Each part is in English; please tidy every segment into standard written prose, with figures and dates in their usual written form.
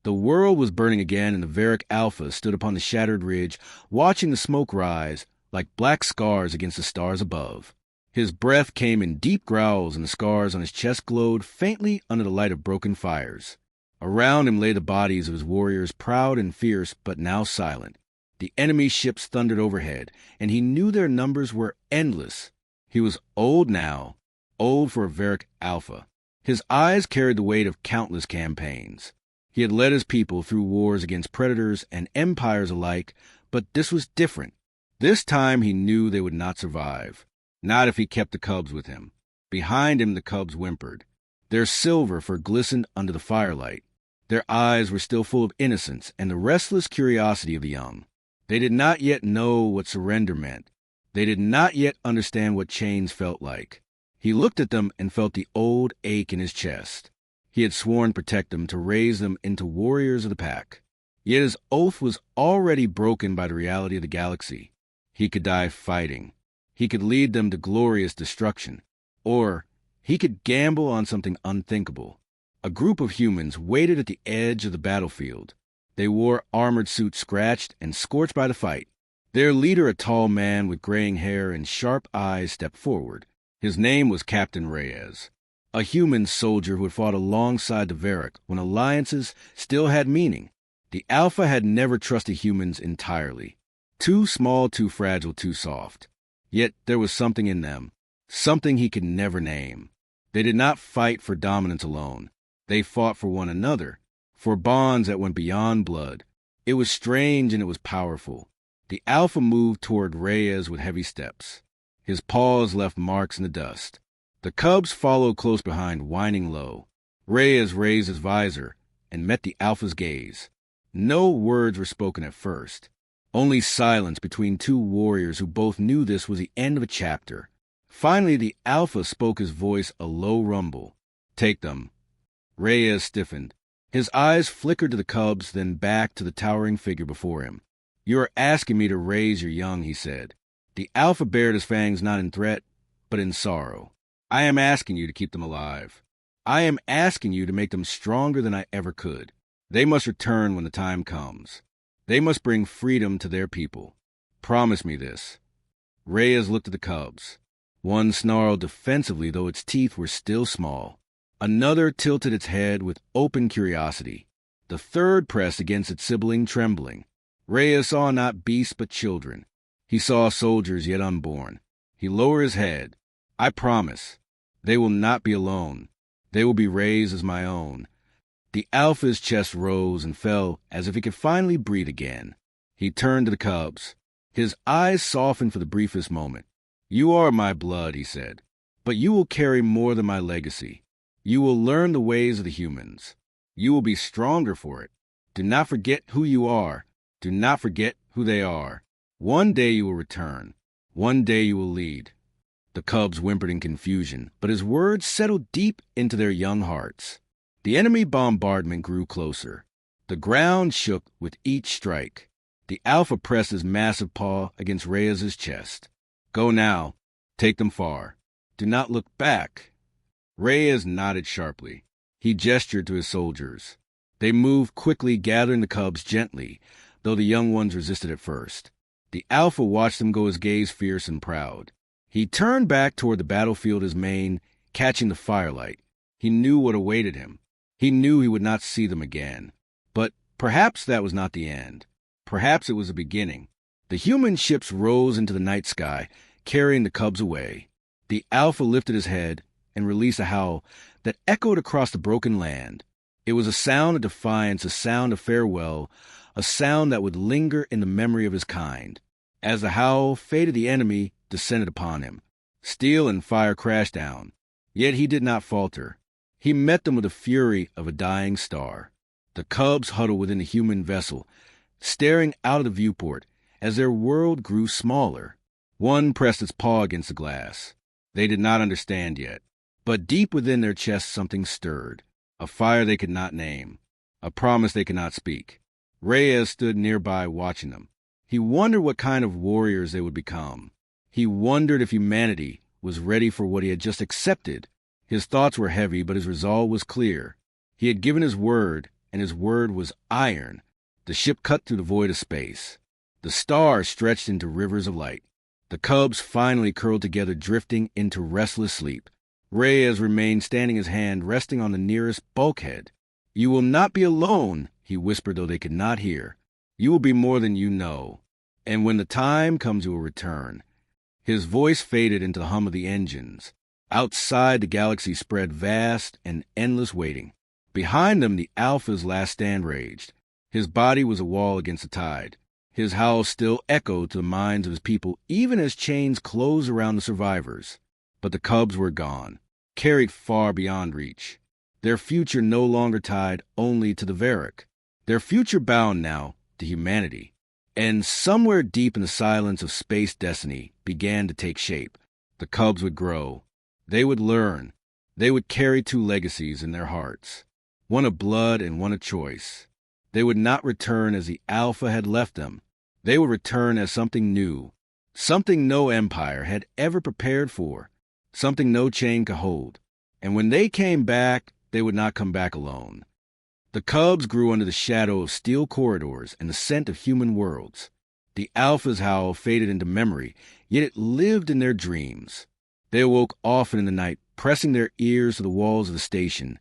The world was burning again, and the Varric Alpha stood upon the shattered ridge, watching the smoke rise like black scars against the stars above. His breath came in deep growls, and the scars on his chest glowed faintly under the light of broken fires. Around him lay the bodies of his warriors, proud and fierce, but now silent. The enemy ships thundered overhead, and he knew their numbers were endless. He was old now, old for a Varric Alpha. His eyes carried the weight of countless campaigns. He had led his people through wars against predators and empires alike, but this was different. This time he knew they would not survive. Not if he kept the cubs with him. Behind him the cubs whimpered. Their silver fur glistened under the firelight. Their eyes were still full of innocence and the restless curiosity of the young. They did not yet know what surrender meant. They did not yet understand what chains felt like. He looked at them and felt the old ache in his chest. He had sworn to protect them, to raise them into warriors of the pack. Yet his oath was already broken by the reality of the galaxy. He could die fighting. He could lead them to glorious destruction. Or he could gamble on something unthinkable. A group of humans waited at the edge of the battlefield. They wore armored suits scratched and scorched by the fight. Their leader, a tall man with graying hair and sharp eyes, stepped forward. His name was Captain Reyes, a human soldier who had fought alongside the Varric when alliances still had meaning. The Alpha had never trusted humans entirely. Too small, too fragile, too soft. Yet there was something in them, something he could never name. They did not fight for dominance alone. They fought for one another, for bonds that went beyond blood. It was strange and it was powerful. The Alpha moved toward Reyes with heavy steps. His paws left marks in the dust. The cubs followed close behind, whining low. Reyes raised his visor and met the Alpha's gaze. No words were spoken at first. Only silence between two warriors who both knew this was the end of a chapter. Finally, the Alpha spoke, his voice a low rumble. "Take them." Reyes stiffened. His eyes flickered to the cubs, then back to the towering figure before him. "You are asking me to raise your young," he said. The Alpha bared his fangs not in threat, but in sorrow. "I am asking you to keep them alive. I am asking you to make them stronger than I ever could. They must return when the time comes. They must bring freedom to their people. Promise me this." Reyes looked at the cubs. One snarled defensively, though its teeth were still small. Another tilted its head with open curiosity. The third pressed against its sibling, trembling. Reyes saw not beasts but children. He saw soldiers yet unborn. He lowered his head. "I promise. They will not be alone. They will be raised as my own." The Alpha's chest rose and fell as if he could finally breathe again. He turned to the cubs. His eyes softened for the briefest moment. "You are my blood," he said, "but you will carry more than my legacy. You will learn the ways of the humans. You will be stronger for it. Do not forget who you are. Do not forget who they are. One day you will return. One day you will lead." The cubs whimpered in confusion, but his words settled deep into their young hearts. The enemy bombardment grew closer. The ground shook with each strike. The Alpha pressed his massive paw against Reyes's chest. "Go now. Take them far. Do not look back." Reyes nodded sharply. He gestured to his soldiers. They moved quickly, gathering the cubs gently, though the young ones resisted at first. The Alpha watched them go, his gaze fierce and proud. He turned back toward the battlefield, his mane catching the firelight. He knew what awaited him. He knew he would not see them again. But perhaps that was not the end. Perhaps it was the beginning. The human ships rose into the night sky, carrying the cubs away. The Alpha lifted his head and released a howl that echoed across the broken land. It was a sound of defiance, a sound of farewell, a sound that would linger in the memory of his kind. As the howl faded, the enemy descended upon him. Steel and fire crashed down. Yet he did not falter. He met them with the fury of a dying star. The cubs huddled within the human vessel, staring out of the viewport as their world grew smaller. One pressed its paw against the glass. They did not understand yet. But deep within their chests something stirred. A fire they could not name. A promise they could not speak. Reyes stood nearby watching them. He wondered what kind of warriors they would become. He wondered if humanity was ready for what he had just accepted. His thoughts were heavy, but his resolve was clear. He had given his word, and his word was iron. The ship cut through the void of space. The stars stretched into rivers of light. The cubs finally curled together, drifting into restless sleep. Reyes remained standing, his hand resting on the nearest bulkhead. "You will not be alone," he whispered, though they could not hear. "You will be more than you know. And when the time comes, you will return." His voice faded into the hum of the engines. Outside, the galaxy spread vast and endless waiting. Behind them, the Alpha's last stand raged. His body was a wall against the tide. His howl still echoed to the minds of his people, even as chains closed around the survivors. But the cubs were gone, carried far beyond reach. Their future no longer tied only to the Varric. Their future bound now to humanity. And somewhere deep in the silence of space, destiny began to take shape. The cubs would grow. They would learn. They would carry two legacies in their hearts, one of blood and one of choice. They would not return as the Alpha had left them. They would return as something new, something no empire had ever prepared for, something no chain could hold. And when they came back, they would not come back alone. The cubs grew under the shadow of steel corridors and the scent of human worlds. The Alpha's howl faded into memory, yet it lived in their dreams. They awoke often in the night, pressing their ears to the walls of the station,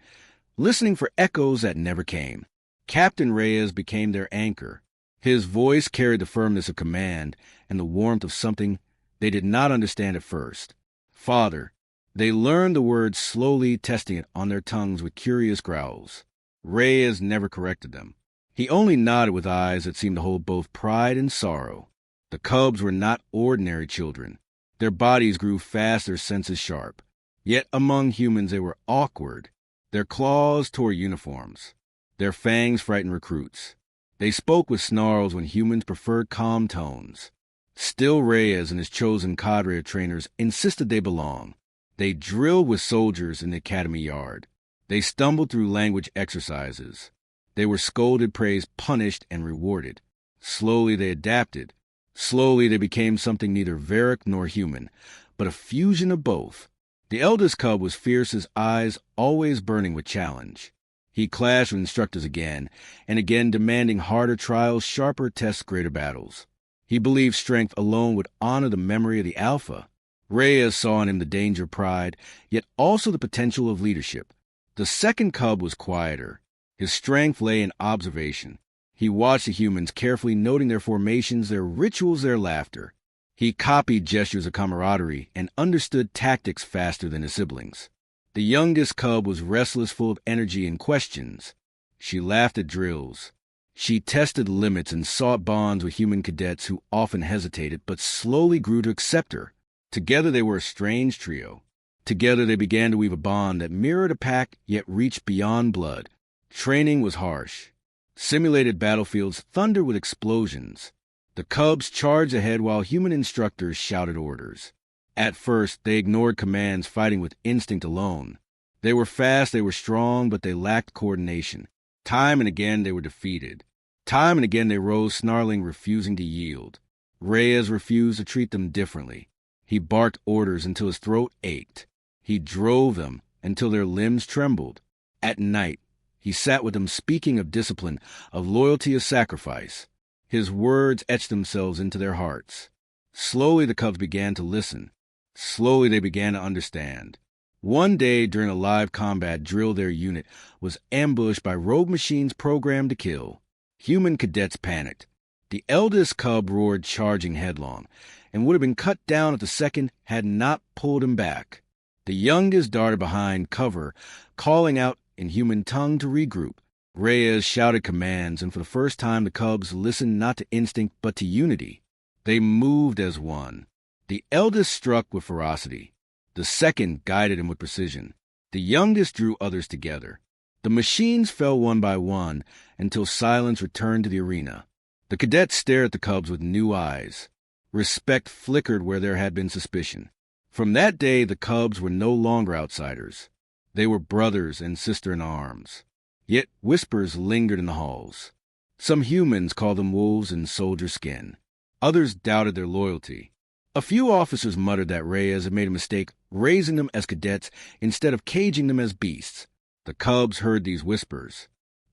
listening for echoes that never came. Captain Reyes became their anchor. His voice carried the firmness of command and the warmth of something they did not understand at first. Father. They learned the word, slowly testing it on their tongues with curious growls. Reyes never corrected them. He only nodded with eyes that seemed to hold both pride and sorrow. The cubs were not ordinary children. Their bodies grew fast, their senses sharp. Yet among humans they were awkward. Their claws tore uniforms. Their fangs frightened recruits. They spoke with snarls when humans preferred calm tones. Still, Reyes and his chosen cadre of trainers insisted they belong. They drilled with soldiers in the academy yard. They stumbled through language exercises. They were scolded, praised, punished, and rewarded. Slowly they adapted. Slowly they became something neither Varric nor human, but a fusion of both. The eldest cub was fierce, his eyes always burning with challenge. He clashed with instructors again and again, demanding harder trials, sharper tests, greater battles. He believed strength alone would honor the memory of the Alpha. Reyes saw in him the danger of pride, yet also the potential of leadership. The second cub was quieter. His strength lay in observation. He watched the humans, carefully noting their formations, their rituals, their laughter. He copied gestures of camaraderie and understood tactics faster than his siblings. The youngest cub was restless, full of energy and questions. She laughed at drills. She tested limits and sought bonds with human cadets who often hesitated, but slowly grew to accept her. Together they were a strange trio. Together they began to weave a bond that mirrored a pack, yet reached beyond blood. Training was harsh. Simulated battlefields thundered with explosions. The cubs charged ahead while human instructors shouted orders. At first, they ignored commands, fighting with instinct alone. They were fast, they were strong, but they lacked coordination. Time and again they were defeated. Time and again they rose, snarling, refusing to yield. Reyes refused to treat them differently. He barked orders until his throat ached. He drove them until their limbs trembled. At night, he sat with them, speaking of discipline, of loyalty, of sacrifice. His words etched themselves into their hearts. Slowly the cubs began to listen. Slowly they began to understand. One day during a live combat drill, their unit was ambushed by rogue machines programmed to kill. Human cadets panicked. The eldest cub roared, charging headlong, and would have been cut down if the second had not pulled him back. The youngest darted behind cover, calling out in human tongue to regroup. Reyes shouted commands, and for the first time the cubs listened not to instinct but to unity. They moved as one. The eldest struck with ferocity. The second guided him with precision. The youngest drew others together. The machines fell one by one until silence returned to the arena. The cadets stared at the cubs with new eyes. Respect flickered where there had been suspicion. From that day, the cubs were no longer outsiders. They were brothers and sister-in-arms. Yet whispers lingered in the halls. Some humans called them wolves in soldier skin. Others doubted their loyalty. A few officers muttered that Reyes had made a mistake, raising them as cadets instead of caging them as beasts. The cubs heard these whispers.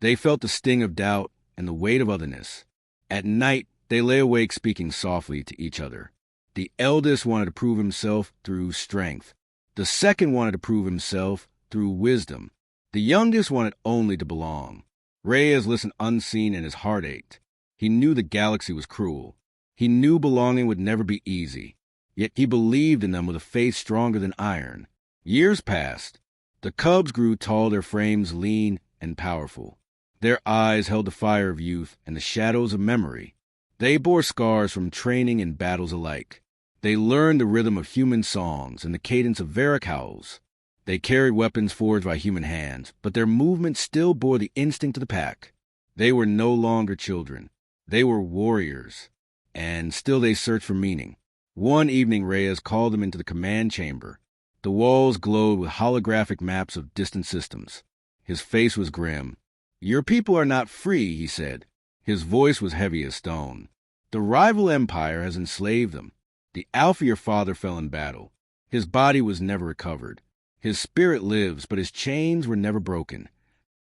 They felt the sting of doubt and the weight of otherness. At night, they lay awake speaking softly to each other. The eldest wanted to prove himself through strength. The second wanted to prove himself through wisdom. The youngest wanted only to belong. Reyes listened unseen and his heart ached. He knew the galaxy was cruel. He knew belonging would never be easy. Yet he believed in them with a faith stronger than iron. Years passed. The cubs grew tall, their frames lean and powerful. Their eyes held the fire of youth and the shadows of memory. They bore scars from training and battles alike. They learned the rhythm of human songs and the cadence of Varric howls. They carried weapons forged by human hands, but their movements still bore the instinct of the pack. They were no longer children. They were warriors, and still they searched for meaning. One evening, Reyes called them into the command chamber. The walls glowed with holographic maps of distant systems. His face was grim. "Your people are not free," he said. His voice was heavy as stone. "The rival empire has enslaved them. The Alpha, your father, fell in battle. His body was never recovered. His spirit lives, but his chains were never broken."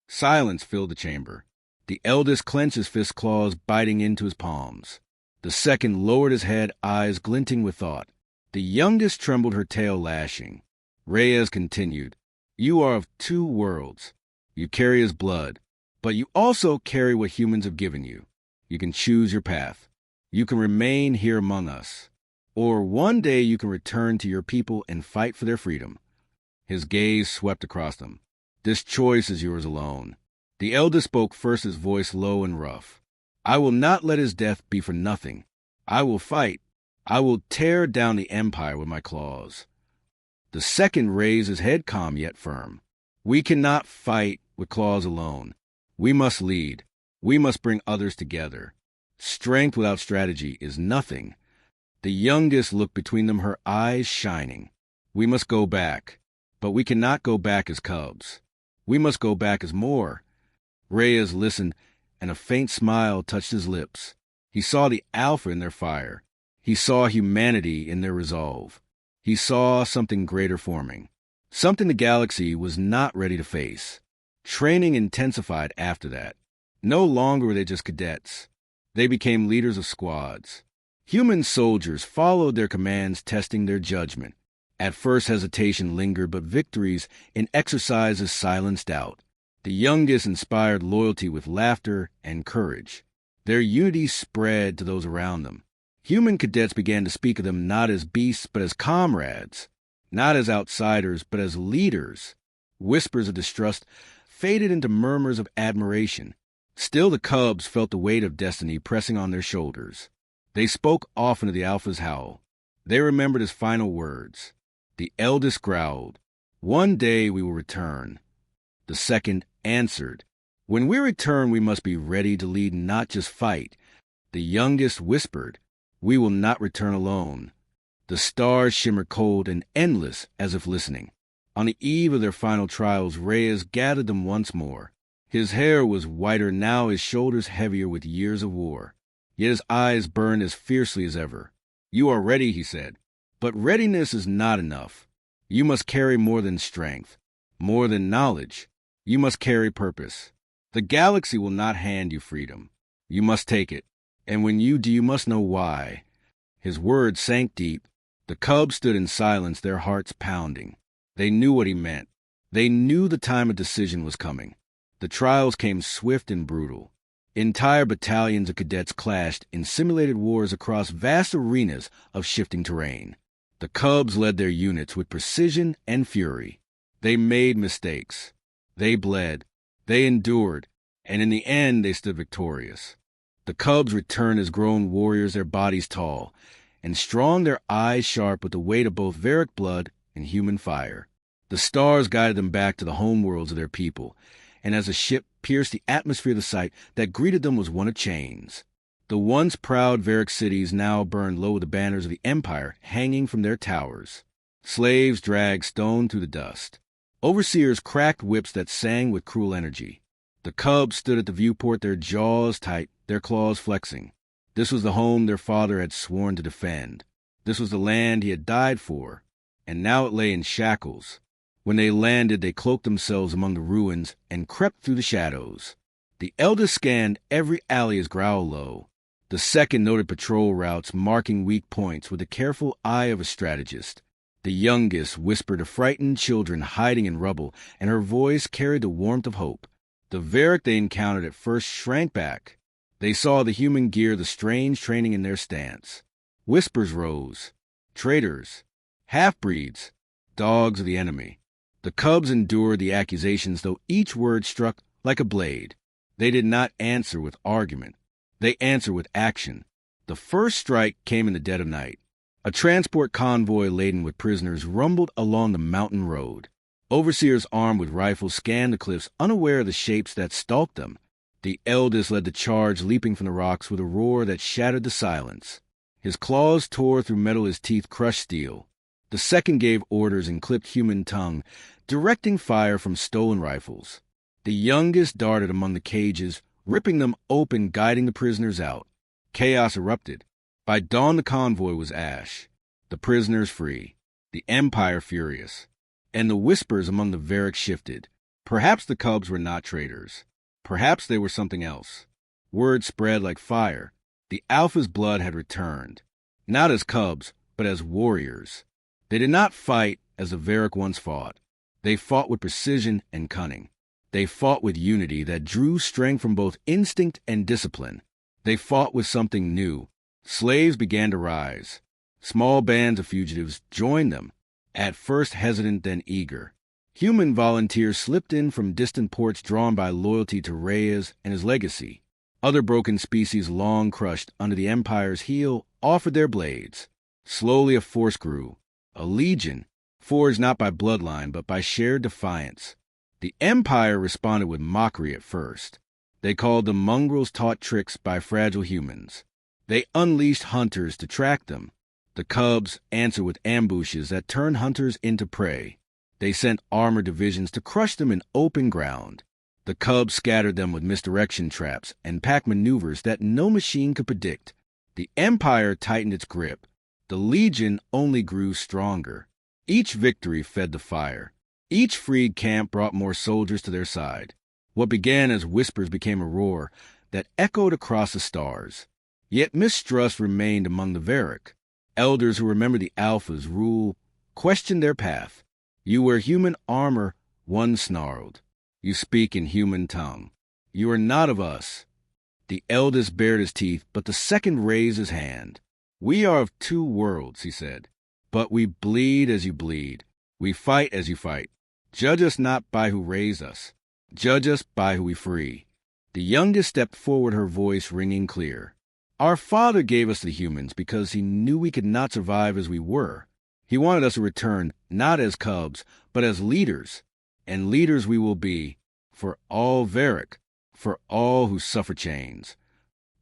Silence filled the chamber. The eldest clenched his fist claws, biting into his palms. The second lowered his head, eyes glinting with thought. The youngest trembled, her tail lashing. Reyes continued, "You are of two worlds. You carry his blood, but you also carry what humans have given you. You can choose your path. You can remain here among us. Or one day you can return to your people and fight for their freedom." His gaze swept across them. "This choice is yours alone." The eldest spoke first, his voice low and rough. "I will not let his death be for nothing. I will fight. I will tear down the empire with my claws." The second raised his head, calm yet firm. "We cannot fight with claws alone. We must lead. We must bring others together. Strength without strategy is nothing." The youngest looked between them, her eyes shining. "We must go back, but we cannot go back as cubs. We must go back as more." Reyes listened, and a faint smile touched his lips. He saw the Alpha in their fire. He saw humanity in their resolve. He saw something greater forming, something the galaxy was not ready to face. Training intensified after that. No longer were they just cadets. They became leaders of squads. Human soldiers followed their commands, testing their judgment. At first hesitation lingered, but victories in exercises silenced doubt. The youngest inspired loyalty with laughter and courage. Their unity spread to those around them. Human cadets began to speak of them not as beasts, but as comrades. Not as outsiders, but as leaders. Whispers of distrust faded into murmurs of admiration. Still the cubs felt the weight of destiny pressing on their shoulders. They spoke often of the Alpha's howl. They remembered his final words. The eldest growled, "One day we will return." The second answered, "When we return, we must be ready to lead, not just fight." The youngest whispered, "We will not return alone." The stars shimmered cold and endless, as if listening. On the eve of their final trials, Reyes gathered them once more. His hair was whiter now, his shoulders heavier with years of war. Yet his eyes burned as fiercely as ever. "You are ready," he said. "But readiness is not enough. You must carry more than strength, more than knowledge. You must carry purpose. The galaxy will not hand you freedom. You must take it. And when you do, you must know why." His words sank deep. The cubs stood in silence, their hearts pounding. They knew what he meant. They knew the time of decision was coming. The trials came swift and brutal. Entire battalions of cadets clashed in simulated wars across vast arenas of shifting terrain. The cubs led their units with precision and fury. They made mistakes. They bled. They endured. And in the end, they stood victorious. The cubs returned as grown warriors, their bodies tall and strong, their eyes sharp with the weight of both Varric blood and human fire. The stars guided them back to the home worlds of their people, and as the ship pierced the atmosphere, the sight that greeted them was one of chains. The once proud Varric cities now burned low with the banners of the Empire hanging from their towers. Slaves dragged stone through the dust. Overseers cracked whips that sang with cruel energy. The cubs stood at the viewport, their jaws tight, their claws flexing. This was the home their father had sworn to defend. This was the land he had died for, and now it lay in shackles. When they landed, they cloaked themselves among the ruins and crept through the shadows. The eldest scanned every alley as growl low. The second noted patrol routes, marking weak points with the careful eye of a strategist. The youngest whispered to frightened children hiding in rubble, and her voice carried the warmth of hope. The Varric they encountered at first shrank back. They saw the human gear, the strange training in their stance. Whispers rose. Traitors. Half-breeds. Dogs of the enemy. The cubs endured the accusations, though each word struck like a blade. They did not answer with argument. They answered with action. The first strike came in the dead of night. A transport convoy laden with prisoners rumbled along the mountain road. Overseers armed with rifles scanned the cliffs, unaware of the shapes that stalked them. The eldest led the charge, leaping from the rocks with a roar that shattered the silence. His claws tore through metal, his teeth crushed steel. The second gave orders in clipped human tongue, directing fire from stolen rifles. The youngest darted among the cages, ripping them open, guiding the prisoners out. Chaos erupted. By dawn the convoy was ash, the prisoners free, the Empire furious. And the whispers among the Varric shifted. Perhaps the cubs were not traitors. Perhaps they were something else. Word spread like fire. The Alpha's blood had returned, not as cubs, but as warriors. They did not fight as the Varric once fought. They fought with precision and cunning. They fought with unity that drew strength from both instinct and discipline. They fought with something new. Slaves began to rise. Small bands of fugitives joined them, at first hesitant then eager. Human volunteers slipped in from distant ports drawn by loyalty to Reyes and his legacy. Other broken species long crushed under the Empire's heel offered their blades. Slowly a force grew, a legion, forged not by bloodline but by shared defiance. The Empire responded with mockery at first. They called them mongrels taught tricks by fragile humans. They unleashed hunters to track them. The cubs answered with ambushes that turned hunters into prey. They sent armored divisions to crush them in open ground. The cubs scattered them with misdirection traps and pack maneuvers that no machine could predict. The Empire tightened its grip. The Legion only grew stronger. Each victory fed the fire. Each freed camp brought more soldiers to their side. What began as whispers became a roar that echoed across the stars. Yet mistrust remained among the Varric. Elders who remembered the Alpha's rule questioned their path. "You wear human armor," one snarled. "You speak in human tongue. You are not of us." The eldest bared his teeth, but the second raised his hand. "We are of two worlds," he said. "But we bleed as you bleed. We fight as you fight. Judge us not by who raised us. Judge us by who we free." The youngest stepped forward, her voice ringing clear. "Our father gave us the humans because he knew we could not survive as we were. He wanted us to return not as cubs, but as leaders. And leaders we will be, for all Varric, for all who suffer chains."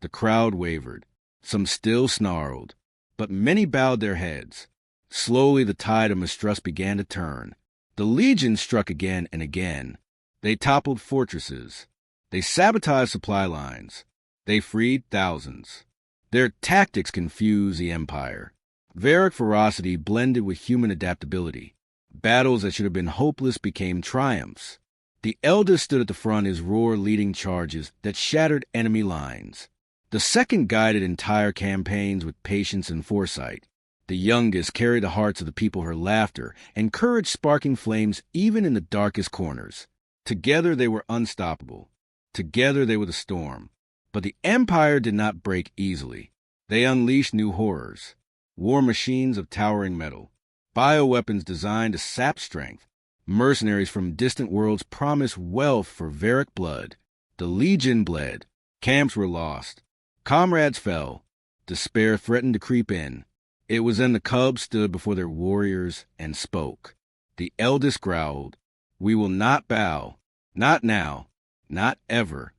The crowd wavered. Some still snarled, but many bowed their heads. Slowly the tide of mistrust began to turn. The Legion struck again and again. They toppled fortresses. They sabotaged supply lines. They freed thousands. Their tactics confused the Empire. Varric ferocity blended with human adaptability. Battles that should have been hopeless became triumphs. The eldest stood at the front, his roar leading charges that shattered enemy lines. The second guided entire campaigns with patience and foresight. The youngest carried the hearts of the people, her laughter and courage sparking flames even in the darkest corners. Together they were unstoppable. Together they were the storm. But the Empire did not break easily. They unleashed new horrors. War machines of towering metal. Bioweapons designed to sap strength. Mercenaries from distant worlds promised wealth for Varric blood. The Legion bled. Camps were lost. Comrades fell. Despair threatened to creep in. It was then the cubs stood before their warriors and spoke. The eldest growled, "We will not bow. Not now. Not ever."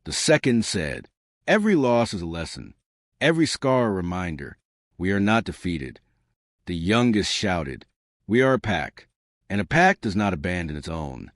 The second said, "Every loss is a lesson. Every scar a reminder. We are not defeated." The youngest shouted, "We are a pack, and a pack does not abandon its own."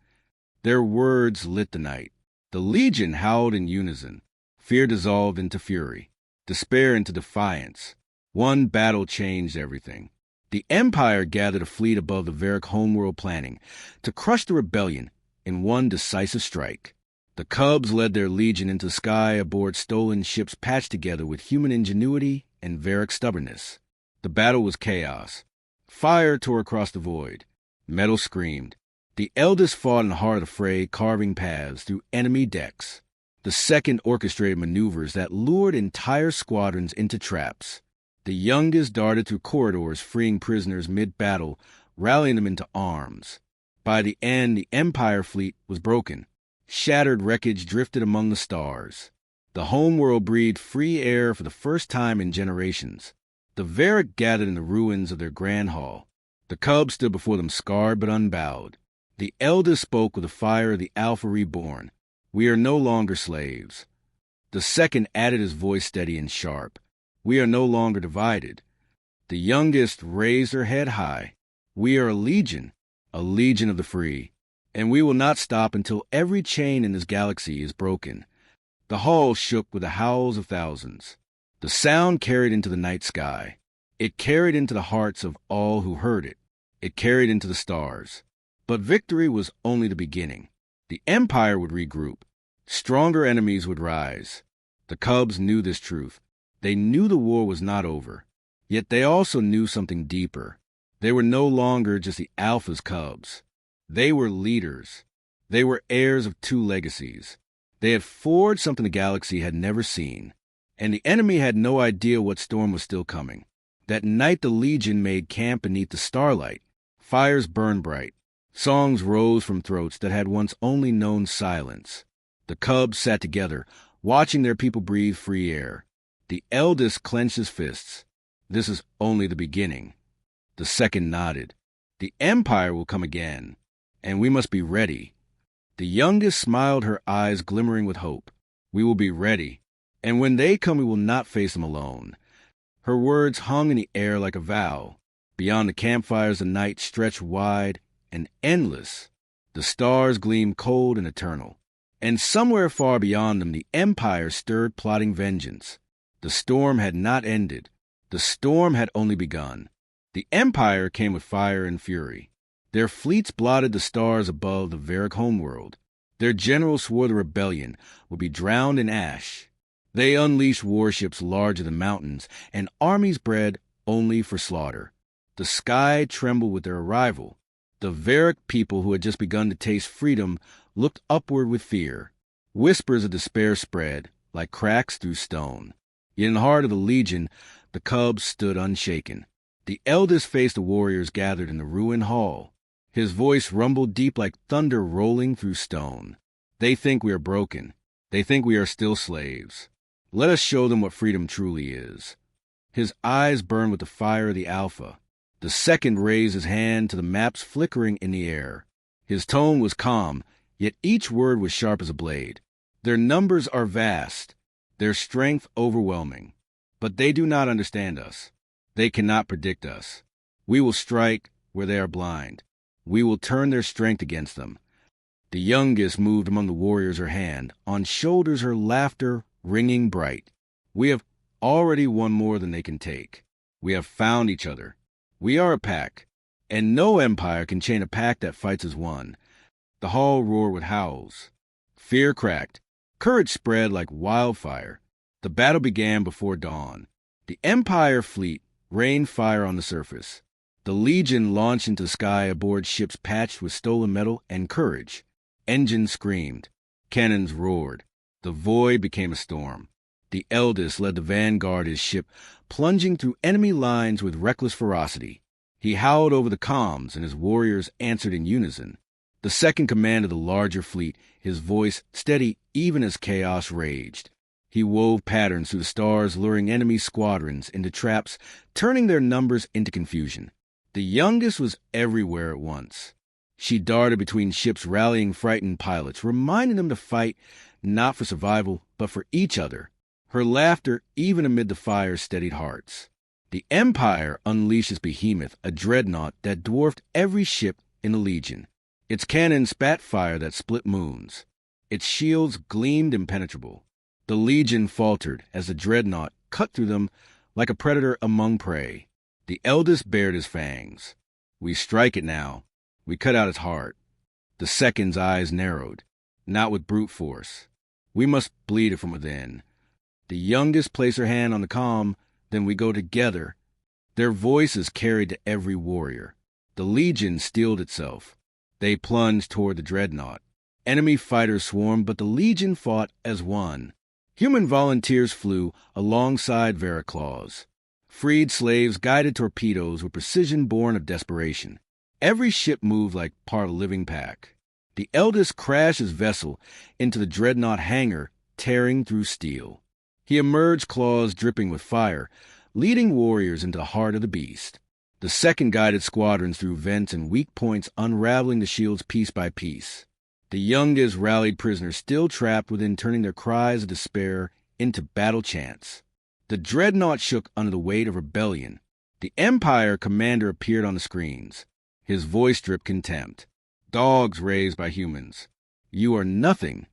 Their words lit the night. The Legion howled in unison. Fear dissolved into fury. Despair into defiance. One battle changed everything. The Empire gathered a fleet above the Varric homeworld, planning to crush the rebellion in one decisive strike. The Cubs led their legion into the sky aboard stolen ships patched together with human ingenuity and Varric stubbornness. The battle was chaos. Fire tore across the void. Metal screamed. The eldest fought in the heart of the fray, carving paths through enemy decks. The second orchestrated maneuvers that lured entire squadrons into traps. The youngest darted through corridors, freeing prisoners mid-battle, rallying them into arms. By the end, the Empire fleet was broken. Shattered wreckage drifted among the stars. The homeworld breathed free air for the first time in generations. The Varric gathered in the ruins of their grand hall. The Cubs stood before them scarred but unbowed. The eldest spoke with the fire of the Alpha reborn. We are no longer slaves. The second added his voice steady and sharp. We are no longer divided. The youngest raised her head high. We are a legion of the free, and we will not stop until every chain in this galaxy is broken. The hall shook with the howls of thousands. The sound carried into the night sky. It carried into the hearts of all who heard it. It carried into the stars. But victory was only the beginning. The Empire would regroup. Stronger enemies would rise. The Cubs knew this truth. They knew the war was not over. Yet they also knew something deeper. They were no longer just the Alpha's Cubs. They were leaders. They were heirs of two legacies. They had forged something the galaxy had never seen. And the enemy had no idea what storm was still coming. That night the Legion made camp beneath the starlight. Fires burned bright. Songs rose from throats that had once only known silence. The Cubs sat together, watching their people breathe free air. The eldest clenched his fists. This is only the beginning. The second nodded. The Empire will come again, and we must be ready. The youngest smiled, her eyes glimmering with hope. We will be ready, and when they come we will not face them alone. Her words hung in the air like a vow. Beyond the campfires the night stretched wide and endless. The stars gleamed cold and eternal. And somewhere far beyond them the Empire stirred, plotting vengeance. The storm had not ended. The storm had only begun. The Empire came with fire and fury. Their fleets blotted the stars above the Varric homeworld. Their generals swore the rebellion would be drowned in ash. They unleashed warships larger than mountains, and armies bred only for slaughter. The sky trembled with their arrival. The Varric people who had just begun to taste freedom looked upward with fear. Whispers of despair spread, like cracks through stone. Yet in the heart of the Legion, the Cubs stood unshaken. The eldest faced the warriors gathered in the ruined hall. His voice rumbled deep like thunder rolling through stone. They think we are broken. They think we are still slaves. Let us show them what freedom truly is. His eyes burned with the fire of the Alpha. The second raised his hand to the maps flickering in the air. His tone was calm, yet each word was sharp as a blade. Their numbers are vast, their strength overwhelming. But they do not understand us. They cannot predict us. We will strike where they are blind. We will turn their strength against them. The youngest moved among the warriors, her hand, on shoulders her laughter ringing bright. We have already won more than they can take. We have found each other. We are a pack, and no empire can chain a pack that fights as one. The hall roared with howls. Fear cracked. Courage spread like wildfire. The battle began before dawn. The Empire fleet rained fire on the surface. The Legion launched into the sky aboard ships patched with stolen metal and courage. Engines screamed. Cannons roared. The void became a storm. The eldest led the vanguard, his ship plunging through enemy lines with reckless ferocity. He howled over the comms, and his warriors answered in unison. The second commanded the larger fleet, his voice steady even as chaos raged. He wove patterns through the stars, luring enemy squadrons into traps, turning their numbers into confusion. The youngest was everywhere at once. She darted between ships, rallying frightened pilots, reminding them to fight not for survival, but for each other. Her laughter, even amid the fire, steadied hearts. The Empire unleashed its behemoth, a dreadnought that dwarfed every ship in the Legion. Its cannons spat fire that split moons. Its shields gleamed impenetrable. The Legion faltered as the dreadnought cut through them like a predator among prey. The eldest bared his fangs. We strike it now. We cut out its heart. The second's eyes narrowed. not with brute force. We must bleed it from within. The youngest place her hand on the calm, then we go together. Their voices carried to every warrior. The Legion steeled itself. They plunged toward the dreadnought. Enemy fighters swarmed, but the Legion fought as one. Human volunteers flew alongside Veraclaws. Freed slaves guided torpedoes with precision born of desperation. Every ship moved like part of a living pack. The eldest crashed his vessel into the dreadnought hangar, tearing through steel. He emerged, claws dripping with fire, leading warriors into the heart of the beast. The second guided squadrons through vents and weak points, unraveling the shields piece by piece. The youngest rallied prisoners still trapped within, turning their cries of despair into battle chants. The dreadnought shook under the weight of rebellion. The Empire commander appeared on the screens. His voice dripped contempt. Dogs raised by humans. You are nothing.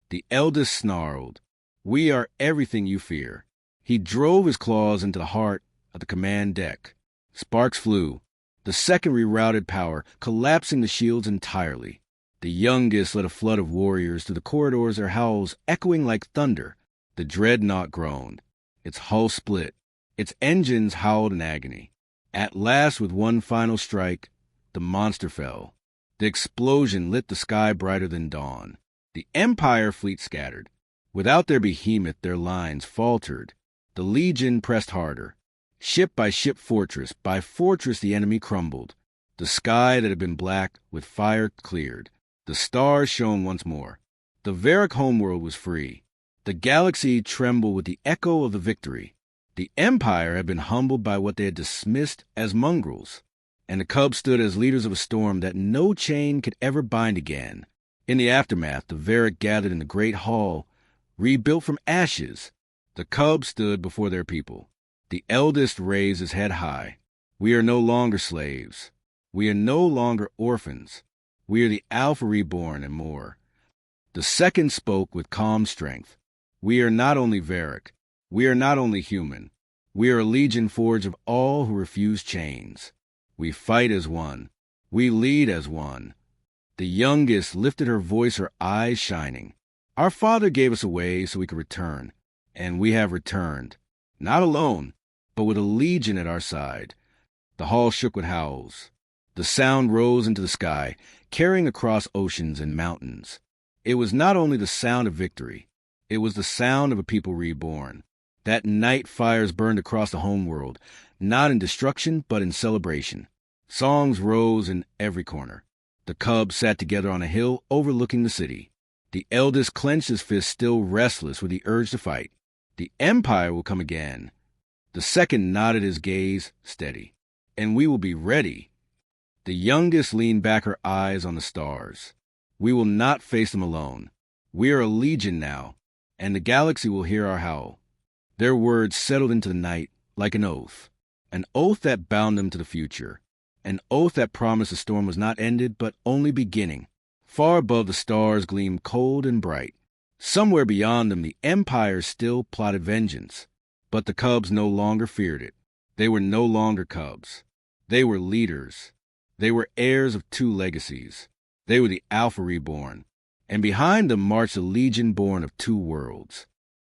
The eldest snarled. We are everything you fear. He drove his claws into the heart of the command deck. Sparks flew. The second rerouted power, collapsing the shields entirely. The youngest led a flood of warriors through the corridors, their howls echoing like thunder. The dreadnought groaned. Its hull split. Its engines howled in agony. At last, with one final strike, the monster fell. The explosion lit the sky brighter than dawn. The Empire fleet scattered. Without their behemoth, their lines faltered. The Legion pressed harder. Ship by ship, fortress by fortress, the enemy crumbled. The sky that had been black with fire cleared. The stars shone once more. The Varick homeworld was free. The galaxy trembled with the echo of the victory. The Empire had been humbled by what they had dismissed as mongrels, and the Cubs stood as leaders of a storm that no chain could ever bind again. In the aftermath, the Varick gathered in the great hall, rebuilt from ashes. The Cubs stood before their people. The eldest raised his head high. We are no longer slaves. We are no longer orphans. We are the Alpha reborn and more. The second spoke with calm strength. We are not only Varick. We are not only human. We are a legion forged of all who refuse chains. We fight as one. We lead as one. The youngest lifted her voice, her eyes shining. Our Father gave us a way so we could return, and we have returned. Not alone, but with a legion at our side. The hall shook with howls. The sound rose into the sky, carrying across oceans and mountains. It was not only the sound of victory. It was the sound of a people reborn. That night fires burned across the homeworld, not in destruction, but in celebration. Songs rose in every corner. The Cubs sat together on a hill overlooking the city. The eldest clenched his fist, still restless with the urge to fight. The Empire will come again. The second nodded, his gaze steady. And we will be ready. The youngest leaned back, her eyes on the stars. We will not face them alone. We are a legion now, and the galaxy will hear our howl. Their words settled into the night like an oath that bound them to the future, an oath that promised the storm was not ended, but only beginning. Far above, the stars gleamed cold and bright. Somewhere beyond them, the Empire still plotted vengeance. But the Cubs no longer feared it. They were no longer Cubs. They were leaders. They were heirs of two legacies. They were the Alpha reborn. And behind them marched a legion born of two worlds.